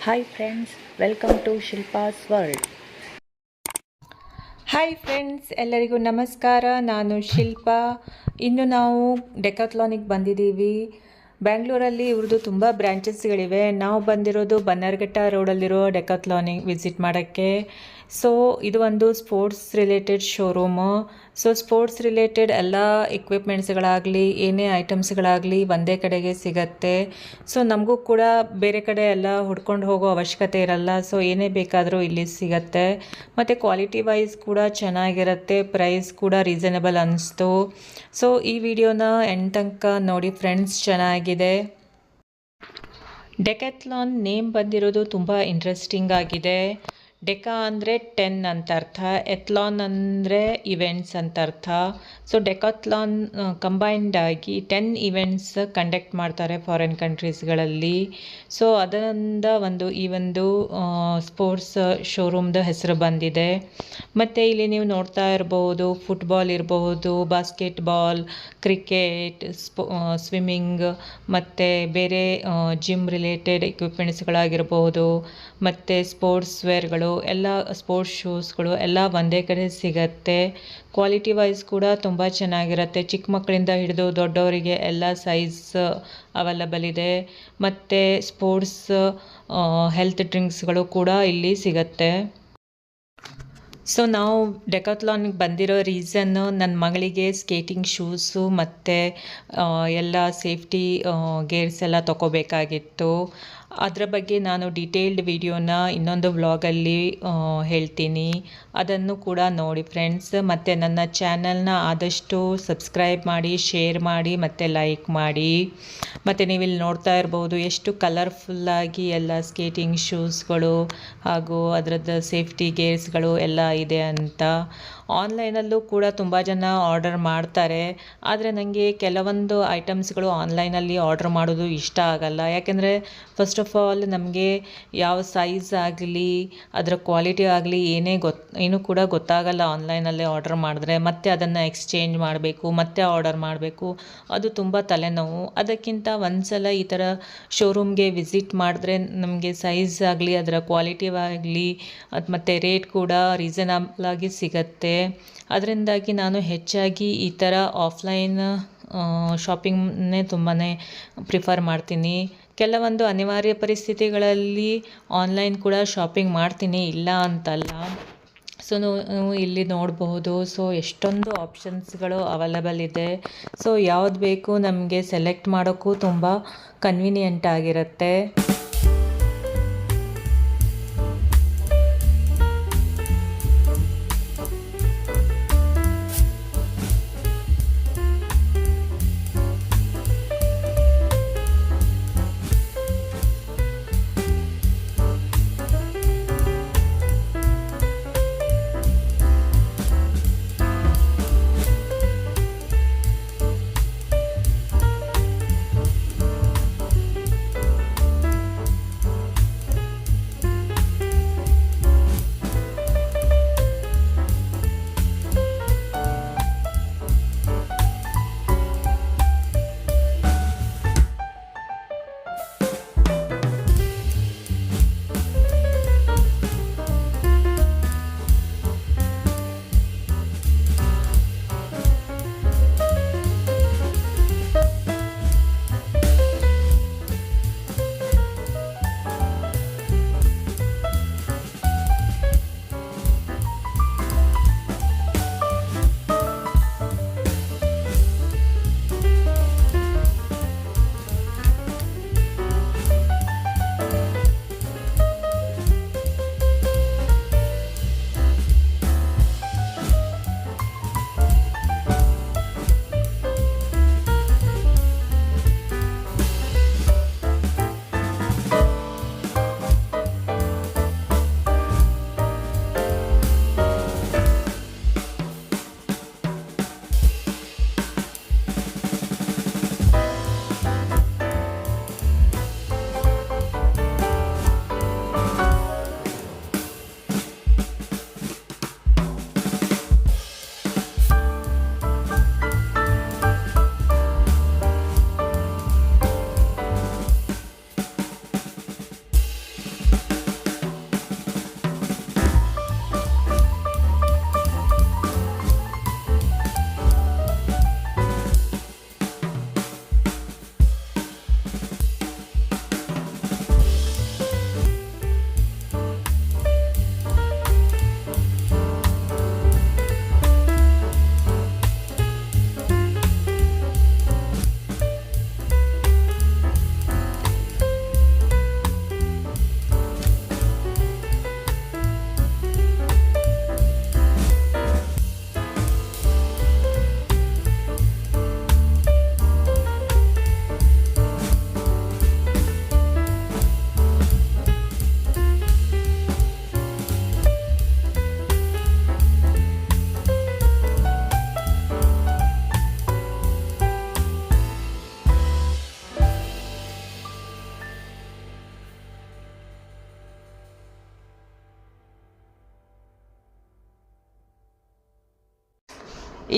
Hi friends, welcome to Shilpa's world. Hi friends, ಎಲ್ಲರಿಗೂ ನಮಸ್ಕಾರ. ನಾನು ಶಿಲ್ಪಾ. ಇನ್ನು ನಾವು ಡೆಕಾಥ್ಲಾನಿಗೆ ಬಂದಿದ್ದೀವಿ. ಬ್ಯಾಂಗ್ಳೂರಲ್ಲಿ ಇವ್ರದ್ದು ತುಂಬ ಬ್ರ್ಯಾಂಚಸ್ಗಳಿವೆ. ನಾವು ಬಂದಿರೋದು ಬನ್ನರ್ಘಟ್ಟ ರೋಡಲ್ಲಿರೋ ಡೆಕಾಥ್ಲಾನಿಗೆ ವಿಸಿಟ್ ಮಾಡೋಕ್ಕೆ. ಸೊ ಇದು ಒಂದು sports related showroom. So sports related ಎಲ್ಲ ಎಕ್ವಿಪ್ಮೆಂಟ್ಸ್ಗಳಾಗಲಿ ಏನೇ ಐಟಮ್ಸ್ಗಳಾಗಲಿ ಒಂದೇ ಕಡೆಗೆ ಸಿಗತ್ತೆ. ಸೊ ನಮಗೂ ಕೂಡ ಬೇರೆ ಕಡೆ ಎಲ್ಲ ಹುಡ್ಕೊಂಡು ಹೋಗೋ ಅವಶ್ಯಕತೆ ಇರಲ್ಲ. ಸೊ ಏನೇ ಬೇಕಾದರೂ ಇಲ್ಲಿ ಸಿಗತ್ತೆ. ಮತ್ತು ಕ್ವಾಲಿಟಿ ವೈಸ್ ಕೂಡ ಚೆನ್ನಾಗಿರುತ್ತೆ. ಪ್ರೈಸ್ ಕೂಡ ರೀಸನಬಲ್ ಅನ್ನಿಸ್ತು. ಸೊ ಈ ವಿಡಿಯೋನ ಎಂಡ್ ತನಕ ನೋಡಿ ಫ್ರೆಂಡ್ಸ್, ಚೆನ್ನಾಗಿದೆ. ಡೆಕಾಥ್ಲಾನ್ ನೇಮ್ ಬಂದಿರೋದು ತುಂಬ ಇಂಟ್ರೆಸ್ಟಿಂಗ್ ಆಗಿದೆ. ಡೆಕಾ ಅಂದರೆ 10 ಅಂತ ಅರ್ಥ, ಎಥ್ಲಾನ್ ಅಂದರೆ ಇವೆಂಟ್ಸ್ ಅಂತ ಅರ್ಥ. ಸೊ ಡೆಕಾಥ್ಲಾನ್ ಕಂಬೈನ್ಡ್ ಆಗಿ 10 ಇವೆಂಟ್ಸ್ ಕಂಡಕ್ಟ್ ಮಾಡ್ತಾರೆ ಫಾರಿನ್ ಕಂಟ್ರೀಸ್ಗಳಲ್ಲಿ. ಸೊ ಅದರಿಂದ ಈ ಒಂದು ಸ್ಪೋರ್ಟ್ಸ್ ಶೋರೂಮ್ದು ಹೆಸರು ಬಂದಿದೆ. ಮತ್ತು ಇಲ್ಲಿ ನೀವು ನೋಡ್ತಾ ಇರಬಹುದು, ಫುಟ್ಬಾಲ್ ಇರಬಹುದು, ಬಾಸ್ಕೆಟ್ಬಾಲ್, ಕ್ರಿಕೆಟ್, ಸ್ವಿಮ್ಮಿಂಗ್, ಮತ್ತು ಬೇರೆ ಜಿಮ್ ರಿಲೇಟೆಡ್ ಎಕ್ವಿಪ್ಮೆಂಟ್ಸ್ಗಳಾಗಿರ್ಬೋದು, ಮತ್ತು ಸ್ಪೋರ್ಟ್ಸ್ ವೇರ್ಗಳು ಎಲ್ಲ, ಸ್ಪೋರ್ಟ್ಸ್ ಶೂಸ್ಗಳು ಎಲ್ಲ ಒಂದೇ ಕಡೆ ಸಿಗತ್ತೆ. ಕ್ವಾಲಿಟಿ ವೈಸ್ ಕೂಡ ತುಂಬ ಚೆನ್ನಾಗಿರುತ್ತೆ. ಚಿಕ್ಕ ಮಕ್ಕಳಿಂದ ಹಿಡಿದು ದೊಡ್ಡವರಿಗೆ ಎಲ್ಲ ಸೈಜ್ ಅವೈಲಬಲ್ ಇದೆ. ಮತ್ತು ಸ್ಪೋರ್ಟ್ಸ್ ಹೆಲ್ತ್ ಡ್ರಿಂಕ್ಸ್ಗಳು ಕೂಡ ಇಲ್ಲಿ ಸಿಗತ್ತೆ. ಸೊ ನಾವು ಡೆಕಾಥ್ಲಾನಿಗೆ ಬಂದಿರೋ ರೀಸನ್ನು, ನನ್ನ ಮಗಳಿಗೆ ಸ್ಕೇಟಿಂಗ್ ಶೂಸು ಮತ್ತು ಎಲ್ಲ ಸೇಫ್ಟಿ ಗೇರ್ಸ್ ಎಲ್ಲ ತೊಗೋಬೇಕಾಗಿತ್ತು. ಅದರ ಬಗ್ಗೆ ನಾನು ಡೀಟೇಲ್ಡ್ ವಿಡಿಯೋನ ಇನ್ನೊಂದು ವ್ಲಾಗಲ್ಲಿ ಹೇಳ್ತೀನಿ. ಅದನ್ನು ಕೂಡ ನೋಡಿ ಫ್ರೆಂಡ್ಸ್. ಮತ್ತು ನನ್ನ ಚಾನಲ್ನ ಆದಷ್ಟು ಸಬ್ಸ್ಕ್ರೈಬ್ ಮಾಡಿ, ಶೇರ್ ಮಾಡಿ ಮತ್ತು ಲೈಕ್ ಮಾಡಿ. ಮತ್ತು ನೀವಿಲ್ಲಿ ನೋಡ್ತಾ ಇರ್ಬೋದು ಎಷ್ಟು ಕಲರ್ಫುಲ್ಲಾಗಿ ಎಲ್ಲ ಸ್ಕೇಟಿಂಗ್ ಶೂಸ್ಗಳು ಹಾಗೂ ಅದರದ್ದು ಸೇಫ್ಟಿ ಗೇರ್ಸ್ಗಳು ಎಲ್ಲ ಇದೆ ಅಂತ. ಆನ್ಲೈನಲ್ಲೂ ಕೂಡ ತುಂಬ ಜನ ಆರ್ಡರ್ ಮಾಡ್ತಾರೆ. ಆದರೆ ನನಗೆ ಕೆಲವೊಂದು ಐಟಮ್ಸ್ಗಳು ಆನ್ಲೈನಲ್ಲಿ ಆರ್ಡರ್ ಮಾಡೋದು ಇಷ್ಟ ಆಗಲ್ಲ. ಯಾಕೆಂದರೆ ಫಸ್ಟ್ ಆಫ್ ಆಲ್ ನಮಗೆ ಯಾವ ಸೈಜ್ ಆಗಲಿ ಅದರ ಕ್ವಾಲಿಟಿ ಆಗಲಿ ಏನೂ ಕೂಡ ಗೊತ್ತಾಗಲ್ಲ ಆನ್ಲೈನಲ್ಲೇ ಆರ್ಡರ್ ಮಾಡಿದ್ರೆ. ಮತ್ತೆ ಅದನ್ನು ಎಕ್ಸ್ಚೇಂಜ್ ಮಾಡಬೇಕು, ಮತ್ತೆ ಆರ್ಡರ್ ಮಾಡಬೇಕು, ಅದು ತುಂಬ ತಲೆನೋವು. ಅದಕ್ಕಿಂತ ಒಂದ್ಸಲ ಈ ಥರ ಶೋರೂಮ್ಗೆ ವಿಸಿಟ್ ಮಾಡಿದ್ರೆ ನಮಗೆ ಸೈಜ್ ಆಗಲಿ ಅದರ ಕ್ವಾಲಿಟಿ ಆಗಲಿ ಮತ್ತು ರೇಟ್ ಕೂಡ ರೀಸನಬಲ್ ಆಗಿ ಸಿಗತ್ತೆ. ಅದರಿಂದಾಗಿ ನಾನು ಹೆಚ್ಚಾಗಿ ಈ ಥರ ಆಫ್ಲೈನ್ ಶಾಪಿಂಗ್ನೇ ತುಂಬಾ ಪ್ರಿಫರ್ ಮಾಡ್ತೀನಿ. ಕೆಲವೊಂದು ಅನಿವಾರ್ಯ ಪರಿಸ್ಥಿತಿಗಳಲ್ಲಿ ಆನ್ಲೈನ್ ಕೂಡ ಶಾಪಿಂಗ್ ಮಾಡ್ತೀನಿ, ಇಲ್ಲ ಅಂತಲ್ಲ. ಸೊ ನೀವು ಇಲ್ಲಿ ನೋಡಬಹುದು. ಸೊ ಎಷ್ಟೊಂದು ಆಪ್ಷನ್ಸ್ಗಳು ಅವೈಲಬಲ್ ಇದೆ. ಸೊ ಯಾವ್ದು ಬೇಕು ನಮಗೆ ಸೆಲೆಕ್ಟ್ ಮಾಡೋಕ್ಕೂ ತುಂಬ ಕನ್ವೀನಿಯೆಂಟ್ ಆಗಿರುತ್ತೆ.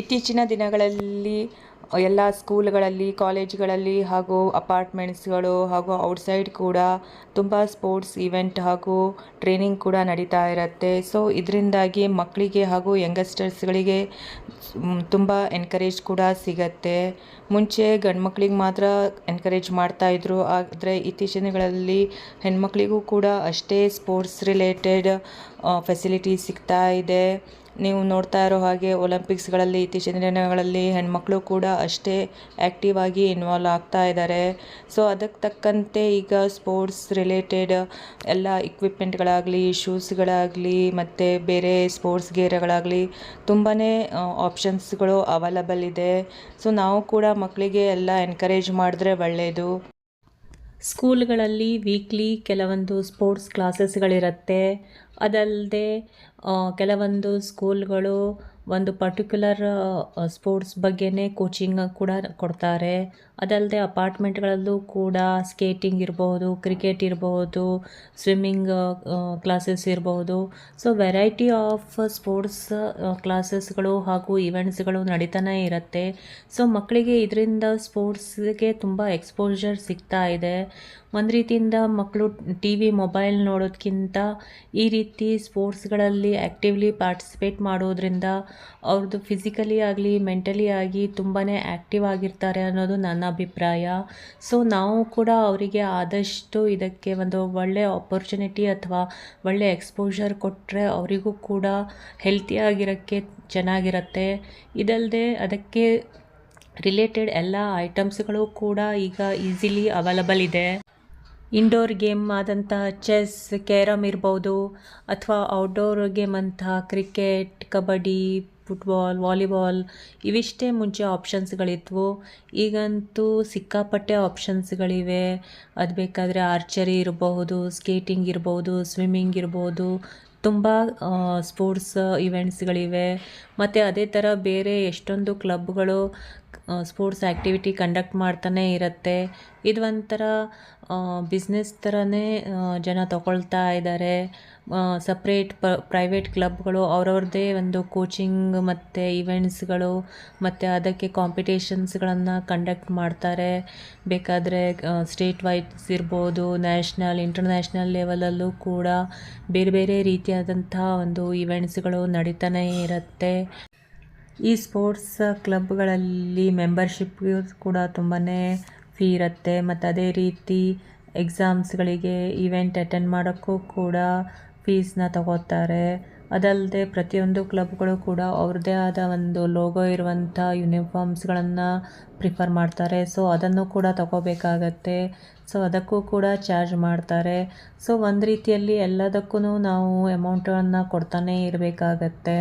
ಇತ್ತೀಚಿನ ದಿನಗಳಲ್ಲಿ ಎಲ್ಲ ಸ್ಕೂಲ್ಗಳಲ್ಲಿ, ಕಾಲೇಜ್ಗಳಲ್ಲಿ ಹಾಗೂ ಅಪಾರ್ಟ್ಮೆಂಟ್ಸ್ಗಳು ಹಾಗೂ ಔಟ್ಸೈಡ್ ಕೂಡ ತುಂಬ ಸ್ಪೋರ್ಟ್ಸ್ ಈವೆಂಟ್ ಹಾಗೂ ಟ್ರೈನಿಂಗ್ ಕೂಡ ನಡೀತಾ ಇರುತ್ತೆ. ಸೊ ಇದರಿಂದಾಗಿ ಮಕ್ಕಳಿಗೆ ಹಾಗೂ ಯಂಗಸ್ಟರ್ಸ್ಗಳಿಗೆ ತುಂಬ ಎನ್ಕರೇಜ್ ಕೂಡ ಸಿಗತ್ತೆ. ಮುಂಚೆ ಗಂಡು ಮಕ್ಕಳಿಗೆ ಮಾತ್ರ ಎನ್ಕರೇಜ್ ಮಾಡ್ತಾಯಿದ್ರು, ಆದರೆ ಇತ್ತೀಚಿನ ದಿನಗಳಲ್ಲಿ ಹೆಣ್ಮಕ್ಳಿಗೂ ಕೂಡ ಅಷ್ಟೇ ಸ್ಪೋರ್ಟ್ಸ್ ರಿಲೇಟೆಡ್ ಫೆಸಿಲಿಟಿ ಸಿಗ್ತಾ ಇದೆ. ನೀವು ನೋಡ್ತಾ ಇರೋ ಹಾಗೆ ಒಲಿಂಪಿಕ್ಸ್ಗಳಲ್ಲಿ ಇತ್ತೀಚಿನ ದಿನಗಳಲ್ಲಿ ಹೆಣ್ಮಕ್ಳು ಕೂಡ ಅಷ್ಟೇ ಆ್ಯಕ್ಟಿವ್ ಆಗಿ ಇನ್ವಾಲ್ವ್ ಆಗ್ತಾ ಇದ್ದಾರೆ. ಸೊ ಅದಕ್ಕೆ ತಕ್ಕಂತೆ ಈಗ ಸ್ಪೋರ್ಟ್ಸ್ ರಿಲೇಟೆಡ್ ಎಲ್ಲ ಇಕ್ವಿಪ್ಮೆಂಟ್ಗಳಾಗಲಿ, ಶೂಸ್ಗಳಾಗಲಿ ಮತ್ತು ಬೇರೆ ಸ್ಪೋರ್ಟ್ಸ್ ಗೇರ್ಗಳಾಗಲಿ ತುಂಬಾ ಆಪ್ಷನ್ಸ್ಗಳು ಅವೈಲಬಲ್ ಇದೆ. ಸೊ ನಾವು ಕೂಡ ಮಕ್ಕಳಿಗೆ ಎಲ್ಲ ಎನ್ಕರೇಜ್ ಮಾಡಿದ್ರೆ ಒಳ್ಳೆಯದು. ಸ್ಕೂಲ್ಗಳಲ್ಲಿ ವೀಕ್ಲಿ ಕೆಲವೊಂದು ಸ್ಪೋರ್ಟ್ಸ್ ಕ್ಲಾಸಸ್ಗಳಿರುತ್ತೆ. ಅದಲ್ಲದೆ ಕೆಲವೊಂದು ಸ್ಕೂಲ್ಗಳು ಒಂದು ಪರ್ಟಿಕ್ಯುಲರ್ ಸ್ಪೋರ್ಟ್ಸ್ ಬಗ್ಗೆನೇ ಕೋಚಿಂಗ್ ಕೂಡ ಕೊಡ್ತಾರೆ. ಅದಲ್ಲದೆ ಅಪಾರ್ಟ್ಮೆಂಟ್ಗಳಲ್ಲೂ ಕೂಡ ಸ್ಕೇಟಿಂಗ್ ಇರಬಹುದು, ಕ್ರಿಕೆಟ್ ಇರಬಹುದು, ಸ್ವಿಮ್ಮಿಂಗ್ ಕ್ಲಾಸಸ್ ಇರಬಹುದು. ಸೊ ವೆರೈಟಿ ಆಫ್ ಸ್ಪೋರ್ಟ್ಸ್ ಕ್ಲಾಸಸ್ಗಳು ಹಾಗೂ ಇವೆಂಟ್ಸ್ಗಳು ನಡೀತಾನೆ ಇರುತ್ತೆ. ಸೊ ಮಕ್ಕಳಿಗೆ ಇದರಿಂದ ಸ್ಪೋರ್ಟ್ಸ್ಗೆ ತುಂಬ ಎಕ್ಸ್ಪೋಜರ್ ಸಿಗ್ತಾ ಇದೆ. ಒಂದು ರೀತಿಯಿಂದ ಮಕ್ಕಳು TV, ಮೊಬೈಲ್ ನೋಡೋದಕ್ಕಿಂತ ಈ ರೀತಿ ಸ್ಪೋರ್ಟ್ಸ್ಗಳಲ್ಲಿ ಆ್ಯಕ್ಟಿವ್ಲಿ ಪಾರ್ಟಿಸಿಪೇಟ್ ಮಾಡೋದ್ರಿಂದ ಅವ್ರದ್ದು ಫಿಸಿಕಲಿ ಆಗಲಿ ಮೆಂಟಲಿ ಆಗಿ ತುಂಬಾ ಆ್ಯಕ್ಟಿವ್ ಆಗಿರ್ತಾರೆ ಅನ್ನೋದು ನನ್ನ ಅಭಿಪ್ರಾಯ. ಸೊ ನಾವು ಕೂಡ ಅವರಿಗೆ ಆದಷ್ಟು ಇದಕ್ಕೆ ಒಂದು ಒಳ್ಳೆಯ ಆಪರ್ಚುನಿಟಿ ಅಥವಾ ಒಳ್ಳೆಯ ಎಕ್ಸ್ಪೋಜರ್ ಕೊಟ್ಟರೆ ಅವರಿಗೂ ಕೂಡ ಹೆಲ್ತಿಯಾಗಿರೋಕ್ಕೆ ಚೆನ್ನಾಗಿರುತ್ತೆ. ಇದಲ್ಲದೆ ಅದಕ್ಕೆ ರಿಲೇಟೆಡ್ ಎಲ್ಲ ಐಟಮ್ಸ್ಗಳು ಕೂಡ ಈಗ ಈಸಿಲಿ ಅವೈಲಬಲ್ ಇದೆ. ಇಂಡೋರ್ ಗೇಮ್ ಆದಂಥ ಚೆಸ್, ಕ್ಯಾರಮ್ ಇರ್ಬೋದು, ಅಥವಾ ಔಟ್ಡೋರ್ ಗೇಮ್ ಅಂತ ಕ್ರಿಕೆಟ್, ಕಬಡ್ಡಿ, ಫುಟ್ಬಾಲ್, ವಾಲಿಬಾಲ್ ಇವಿಷ್ಟೇ ಮುಂಚೆ ಆಪ್ಷನ್ಸ್ಗಳಿದ್ವು. ಈಗಂತೂ ಸಿಕ್ಕಾಪಟ್ಟೆ ಆಪ್ಷನ್ಸ್ಗಳಿವೆ. ಅದು ಬೇಕಾದರೆ ಆರ್ಚರಿ ಇರಬಹುದು, ಸ್ಕೇಟಿಂಗ್ ಇರ್ಬೋದು, ಸ್ವಿಮ್ಮಿಂಗ್ ಇರ್ಬೋದು, ತುಂಬ ಸ್ಪೋರ್ಟ್ಸ್ ಇವೆಂಟ್ಸ್ಗಳಿವೆ. ಮತ್ತು ಅದೇ ಥರ ಬೇರೆ ಎಷ್ಟೊಂದು ಕ್ಲಬ್ಗಳು ಸ್ಪೋರ್ಟ್ಸ್ ಆ್ಯಕ್ಟಿವಿಟಿ ಕಂಡಕ್ಟ್ ಮಾಡ್ತಾನೆ ಇರುತ್ತೆ. ಇದು ಒಂಥರ ಬಿಸ್ನೆಸ್ ಥರನೇ ಜನ ತಗೊಳ್ತಾ ಇದ್ದಾರೆ. ಸಪ್ರೇಟ್ ಪ್ರೈವೇಟ್ ಕ್ಲಬ್ಗಳು ಅವ್ರವ್ರದ್ದೇ ಒಂದು ಕೋಚಿಂಗ್ ಮತ್ತು ಇವೆಂಟ್ಸ್ಗಳು ಮತ್ತು ಅದಕ್ಕೆ ಕಾಂಪಿಟೇಷನ್ಸ್ಗಳನ್ನು ಕಂಡಕ್ಟ್ ಮಾಡ್ತಾರೆ. ಬೇಕಾದರೆ ಸ್ಟೇಟ್ ವೈಸ್ ಇರ್ಬೋದು, ನ್ಯಾಷನಲ್, ಇಂಟರ್ನ್ಯಾಷನಲ್ ಲೆವೆಲಲ್ಲೂ ಕೂಡ ಬೇರೆ ಬೇರೆ ರೀತಿಯಾದಂಥ ಒಂದು ಇವೆಂಟ್ಸ್ಗಳು ನಡೀತಾನೆ ಇರುತ್ತೆ. ಈ ಸ್ಪೋರ್ಟ್ಸ್ ಕ್ಲಬ್ಗಳಲ್ಲಿ ಮೆಂಬರ್ಶಿಪ್ಗೂ ಕೂಡ ತುಂಬಾ ಫೀ ಇರುತ್ತೆ. ಮತ್ತು ಅದೇ ರೀತಿ ಎಕ್ಸಾಮ್ಸ್ಗಳಿಗೆ, ಈವೆಂಟ್ ಅಟೆಂಡ್ ಮಾಡೋಕ್ಕೂ ಕೂಡ ಫೀಸ್ನ ತಗೋತಾರೆ. ಅದಲ್ಲದೆ ಪ್ರತಿಯೊಂದು ಕ್ಲಬ್ಗಳು ಕೂಡ ಅವ್ರದ್ದೇ ಆದ ಒಂದು ಲೋಗೋ ಇರುವಂಥ ಯೂನಿಫಾರ್ಮ್ಸ್ಗಳನ್ನು ಪ್ರಿಫರ್ ಮಾಡ್ತಾರೆ. ಸೊ ಅದನ್ನು ಕೂಡ ತಗೋಬೇಕಾಗತ್ತೆ. ಸೊ ಅದಕ್ಕೂ ಕೂಡ ಚಾರ್ಜ್ ಮಾಡ್ತಾರೆ. ಸೊ ಒಂದು ರೀತಿಯಲ್ಲಿ ಎಲ್ಲದಕ್ಕೂ ನಾವು ಅಮೌಂಟನ್ನು ಕೊಡ್ತಾನೇ ಇರಬೇಕಾಗತ್ತೆ.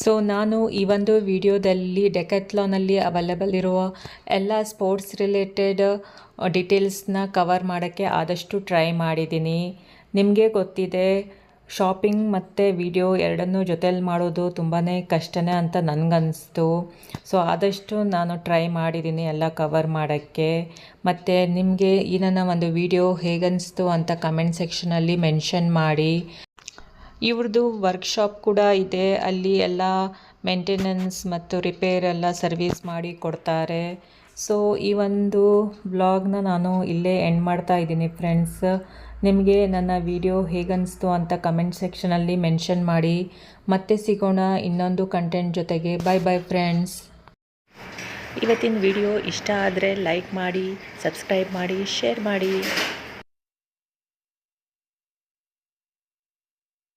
ಸೊ ನಾನು ಈ ಒಂದು ವಿಡಿಯೋದಲ್ಲಿ ಡೆಕ್ಯಾಥ್ಲಾನಲ್ಲಿ ಅವೈಲೇಬಲ್ ಇರುವ ಎಲ್ಲ ಸ್ಪೋರ್ಟ್ಸ್ ರಿಲೇಟೆಡ್ ಡೀಟೇಲ್ಸ್ನ ಕವರ್ ಮಾಡೋಕ್ಕೆ ಆದಷ್ಟು ಟ್ರೈ ಮಾಡಿದ್ದೀನಿ. ನಿಮಗೆ ಗೊತ್ತಿದೆ, ಶಾಪಿಂಗ್ ಮತ್ತು ವಿಡಿಯೋ ಎರಡನ್ನೂ ಜೊತೆಲಿ ಮಾಡೋದು ತುಂಬಾ ಕಷ್ಟನೇ ಅಂತ ನನಗನ್ನಿಸ್ತು. ಸೊ ಆದಷ್ಟು ನಾನು ಟ್ರೈ ಮಾಡಿದ್ದೀನಿ ಎಲ್ಲ ಕವರ್ ಮಾಡೋಕ್ಕೆ. ಮತ್ತು ನಿಮಗೆ ಈ ನನ್ನ ಒಂದು ವಿಡಿಯೋ ಹೇಗನ್ನಿಸ್ತು ಅಂತ ಕಮೆಂಟ್ ಸೆಕ್ಷನಲ್ಲಿ ಮೆನ್ಷನ್ ಮಾಡಿ. ಇವ್ರದ್ದು ವರ್ಕ್ಶಾಪ್ ಕೂಡ ಇದೆ, ಅಲ್ಲಿ ಎಲ್ಲ ಮೇಂಟೆನೆನ್ಸ್ ಮತ್ತು ರಿಪೇರ್ ಎಲ್ಲ ಸರ್ವಿಸ್ ಮಾಡಿ ಕೊಡ್ತಾರೆ. ಸೊ ಈ ಒಂದು ವ್ಲಾಗ್ನ ನಾನು ಇಲ್ಲೇ ಎಂಡ್ ಮಾಡ್ತಾ ಇದ್ದೀನಿ ಫ್ರೆಂಡ್ಸ್. ನಿಮಗೆ ನನ್ನ ವಿಡಿಯೋ ಹೇಗನ್ನಿಸ್ತು ಅಂತ ಕಮೆಂಟ್ ಸೆಕ್ಷನಲ್ಲಿ ಮೆನ್ಷನ್ ಮಾಡಿ. ಮತ್ತೆ ಸಿಗೋಣ ಇನ್ನೊಂದು ಕಂಟೆಂಟ್ ಜೊತೆಗೆ. By friends. ಇವತ್ತಿನ ವಿಡಿಯೋ ಇಷ್ಟ ಆದರೆ ಲೈಕ್ ಮಾಡಿ, ಸಬ್ಸ್ಕ್ರೈಬ್ ಮಾಡಿ, ಶೇರ್ ಮಾಡಿ.